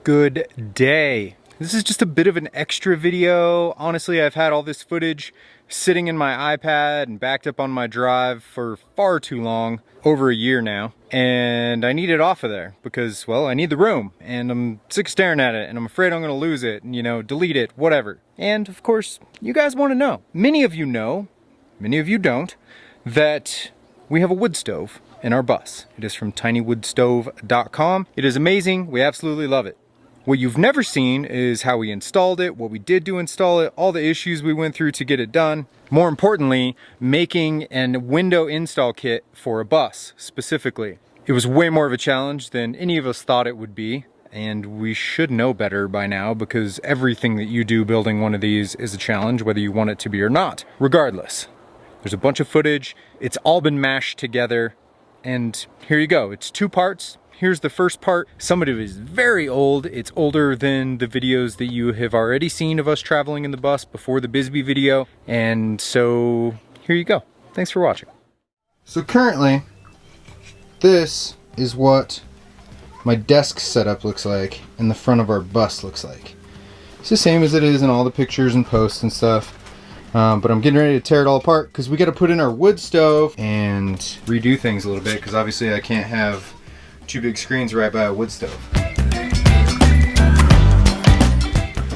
Good day. This is just a bit of an extra video. Honestly, I've had all this footage sitting in my iPad and backed up on my drive for far too long, over a year now. And I need it off of there because, well, I need the room and I'm sick of staring at it and I'm afraid I'm gonna lose it and, you know, delete it, whatever. And of course, you guys wanna know. Many of you know, many of you don't, that we have a wood stove in our bus. It is from tinywoodstove.com. It is amazing, we absolutely love it. What you've never seen is how we installed it, what we did to install it, all the issues we went through to get it done. More importantly, making a window install kit for a bus specifically. It was way more of a challenge than any of us thought it would be, and we should know better by now because everything that you do building one of these is a challenge, whether you want it to be or not. Regardless, there's a bunch of footage, it's all been mashed together, and here you go. It's 2 parts. Here's the first part. Some of it is very old. It's older than the videos that you have already seen of us traveling in the bus before the Bisbee video. And so here you go. Thanks for watching. So currently, this is what my desk setup looks like and the front of our bus looks like. It's the same as it is in all the pictures and posts and stuff. But I'm getting ready to tear it all apart because we got to put in our wood stove and redo things a little bit because obviously I can't have 2 big screens right by a wood stove.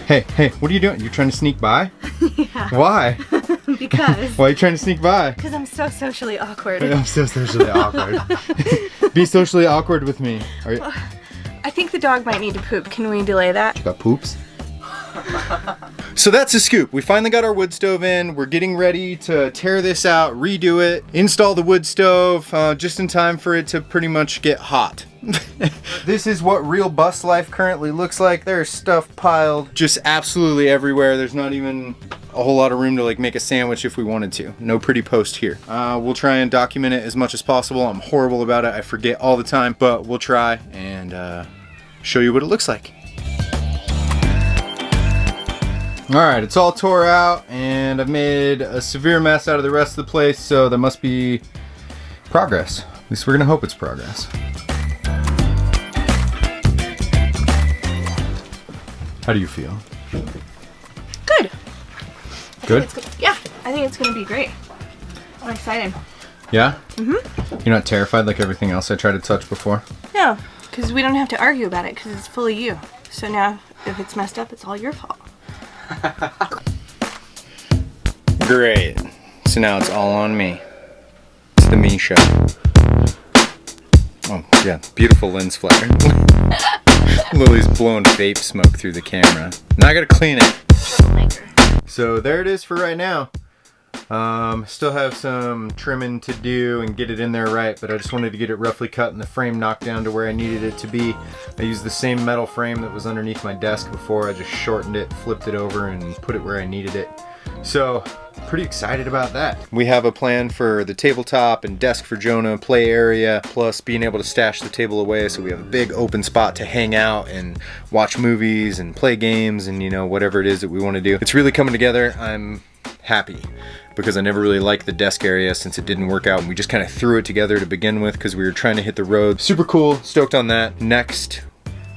Hey, what are you doing? You're trying to sneak by? Yeah. Why? Because. Why are you trying to sneak by? Because I'm so socially awkward. I'm so socially awkward. Be socially awkward with me. Are you? I think the dog might need to poop. Can we delay that? You got poops? So that's a scoop. We finally got our wood stove in. We're getting ready to tear this out, redo it, install the wood stove, just in time for it to pretty much get hot. This is what real bus life currently looks like. There's stuff piled just absolutely everywhere. There's not even a whole lot of room to like make a sandwich if we wanted to. No pretty post here. We'll try and document it as much as possible. I'm horrible about it. I forget all the time, but we'll try and show you what it looks like. Alright, it's all tore out and I've made a severe mess out of the rest of the place, so that must be progress. At least we're gonna hope it's progress. How do you feel? Good. Good? I think it's gonna be great. I'm excited. Yeah? Mm-hmm. You're not terrified like everything else I tried to touch before? No, because we don't have to argue about it because it's fully you. So now, if it's messed up, it's all your fault. Great. So now it's all on me. It's the me show. Oh, yeah. Beautiful lens flare. Lily's blowing vape smoke through the camera. Now I gotta clean it. So there it is for right now. Still have some trimming to do and get it in there right, but I just wanted to get it roughly cut and the frame knocked down to where I needed it to be. I used the same metal frame that was underneath my desk before. I just shortened it, flipped it over, and put it where I needed it. So, pretty excited about that. We have a plan for the tabletop and desk for Jonah, play area, plus being able to stash the table away so we have a big open spot to hang out and watch movies and play games and, you know, whatever it is that we want to do. It's really coming together. I'm happy because I never really liked the desk area since it didn't work out and we just kind of threw it together to begin with because we were trying to hit the road. Super cool, stoked on that. Next,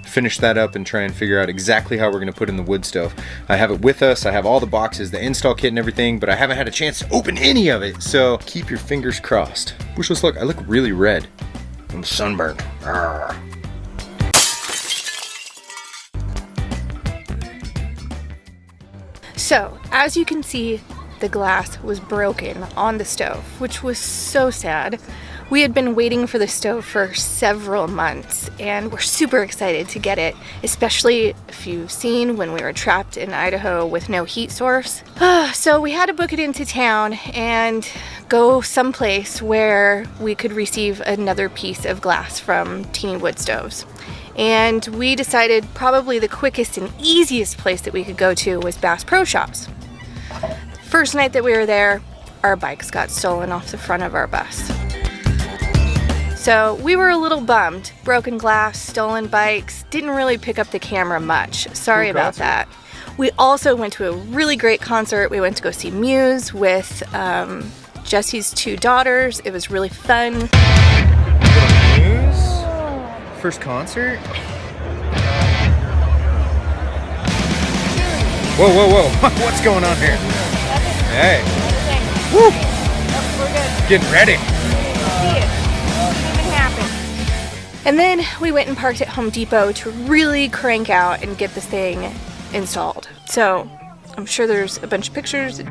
finish that up and try and figure out exactly how we're going to put in the wood stove. I have it with us, I have all the boxes, the install kit and everything, but I haven't had a chance to open any of it, so keep your fingers crossed. Wish us luck. I look really red. I'm sunburned. Arrgh. So, as you can see, the glass was broken on the stove, which was so sad. We had been waiting for the stove for several months and we're super excited to get it, especially if you've seen when we were trapped in Idaho with no heat source. So we had to book it into town and go someplace where we could receive another piece of glass from Teeny Wood Stoves. And we decided probably the quickest and easiest place that we could go to was Bass Pro Shops. First night that we were there, our bikes got stolen off the front of our bus. So we were a little bummed. Broken glass, stolen bikes, didn't really pick up the camera much. Sorry about that. We also went to a really great concert. We went to go see Muse with Jesse's 2 daughters. It was really fun. Muse? First concert? Whoa, whoa, whoa. What's going on here? Hey. Woo. We're good. Getting ready. See it. Didn't even happen. And then we went and parked at Home Depot to really crank out and get this thing installed. So I'm sure there's a bunch of pictures.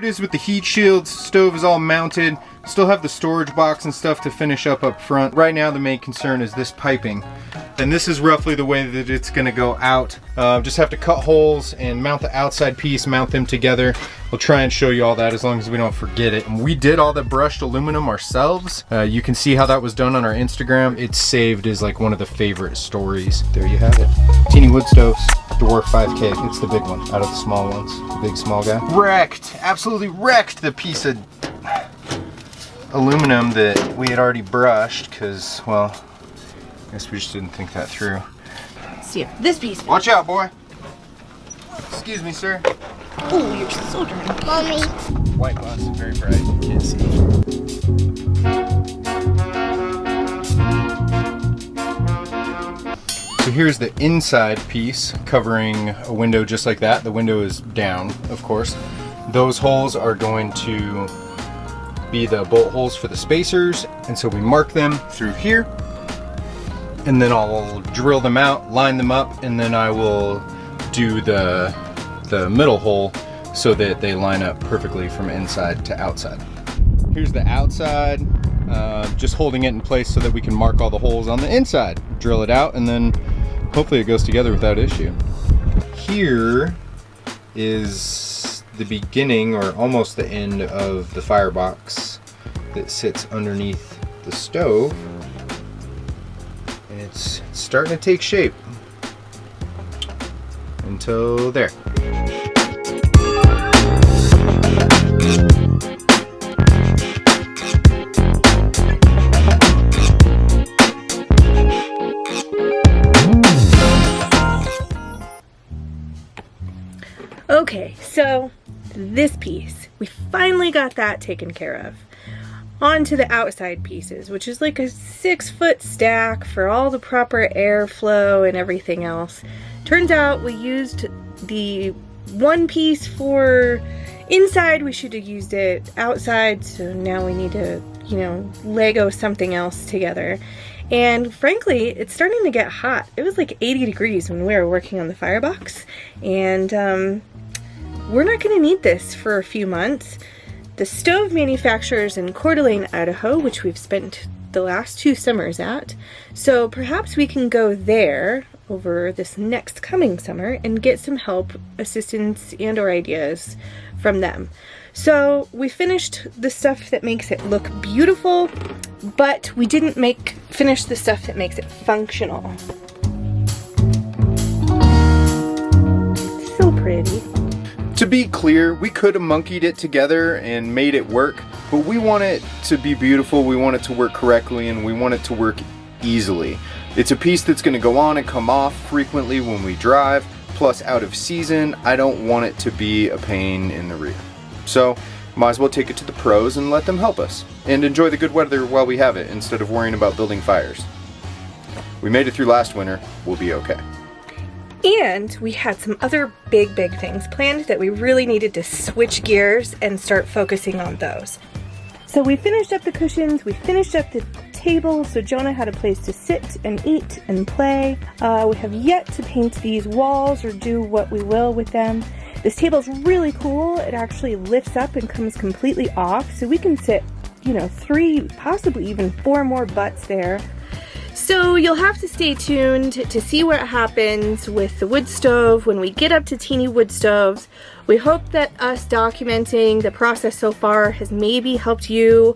Is with the heat shields, stove is all mounted, still have the storage box and stuff to finish up front. Right now the main concern is this piping, and this is roughly the way that it's going to go out. Just have to cut holes and mount the outside piece, mount them together. We'll try and show you all that as long as we don't forget it. And we did all the brushed aluminum ourselves. You can see how that was done on our Instagram. It's saved as like one of the favorite stories. There you have it. Teeny wood stoves. Dwarf 5K. It's the big one out of the small ones. The big small guy. Wrecked. Absolutely wrecked the piece of aluminum that we had already brushed because, well, I guess we just didn't think that through. Let's see if this piece. Watch out, boy. Excuse me, sir. Oh, you're so dirty. Mommy. White bus, very bright. Can't see. So here's the inside piece covering a window just like that. The window is down, of course. Those holes are going to be the bolt holes for the spacers, and so we mark them through here, and then I'll drill them out, line them up, and then I will do the middle hole so that they line up perfectly from inside to outside. Here's the outside, just holding it in place so that we can mark all the holes on the inside, drill it out, and then hopefully it goes together without issue. Here is the beginning, or almost the end, of the firebox that sits underneath the stove, and it's starting to take shape until there. Okay, so this piece, we finally got that taken care of. On to the outside pieces, which is like a 6-foot stack for all the proper airflow and everything else. Turns out we used the one piece for inside, we should have used it outside, so now we need to, you know, Lego something else together. And frankly, it's starting to get hot. It was like 80 degrees when we were working on the firebox, and we're not going to need this for a few months. The stove manufacturer's in Coeur d'Alene, Idaho, which we've spent the last 2 summers at. So perhaps we can go there over this next coming summer and get some help, assistance, and or ideas from them. So we finished the stuff that makes it look beautiful, but we didn't finish the stuff that makes it functional. So pretty. To be clear, we could have monkeyed it together and made it work, but we want it to be beautiful, we want it to work correctly, and we want it to work easily. It's a piece that's going to go on and come off frequently when we drive, plus out of season. I don't want it to be a pain in the rear. So, might as well take it to the pros and let them help us, and enjoy the good weather while we have it, instead of worrying about building fires. We made it through last winter, we'll be okay. And we had some other big things planned that we really needed to switch gears and start focusing on those. So we finished up the cushions, we finished up the table so Jonah had a place to sit and eat and play. We have yet to paint these walls or do what we will with them. This table's really cool. It actually lifts up and comes completely off, so we can sit, you know, 3, possibly even 4 more butts there. So you'll have to stay tuned to see what happens with the wood stove when we get up to teeny wood stoves. We hope that us documenting the process so far has maybe helped you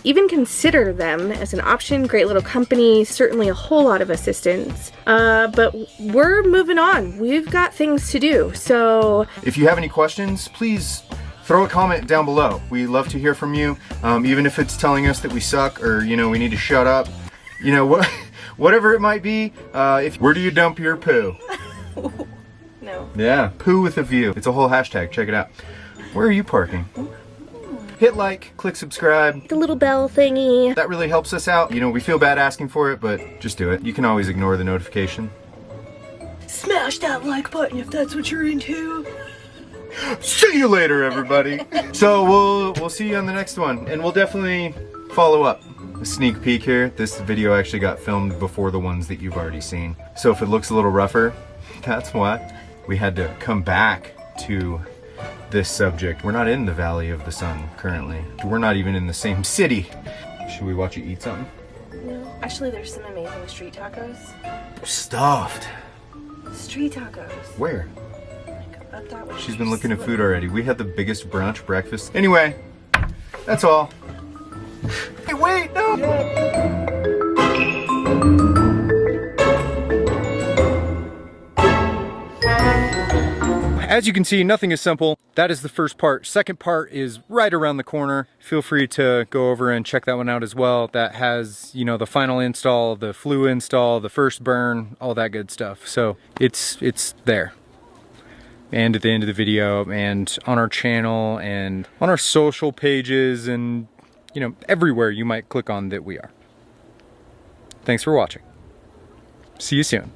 even consider them as an option. Great little company, certainly a whole lot of assistance. But we're moving on. We've got things to do. So if you have any questions, please throw a comment down below. We love to hear from you, even if it's telling us that we suck or, you know, we need to shut up. You know, what, whatever it might be. Where do you dump your poo? No. Yeah, poo with a view. It's a whole hashtag, check it out. Where are you parking? Hit like, click subscribe. The little bell thingy. That really helps us out. You know, we feel bad asking for it, but just do it. You can always ignore the notification. Smash that like button if that's what you're into. See you later, everybody. So we'll see you on the next one, and we'll definitely follow up. A sneak peek here. This video actually got filmed before the ones that you've already seen. So if it looks a little rougher, that's why. We had to come back to this subject. We're not in the Valley of the Sun currently. We're not even in the same city. Should we watch you eat something? No, actually there's some amazing street tacos. Stuffed. Street tacos. Where? Like, up that way. She's been looking at food already. We had the biggest brunch breakfast. Anyway, that's all. Hey, wait, no! As you can see, nothing is simple. That is the first part. Second part is right around the corner. Feel free to go over and check that one out as well. That has, you know, the final install, the flue install, the first burn, all that good stuff. So it's there. And at the end of the video, and on our channel, and on our social pages, and, you know, everywhere you might click on that we are. Thanks for watching. See you soon.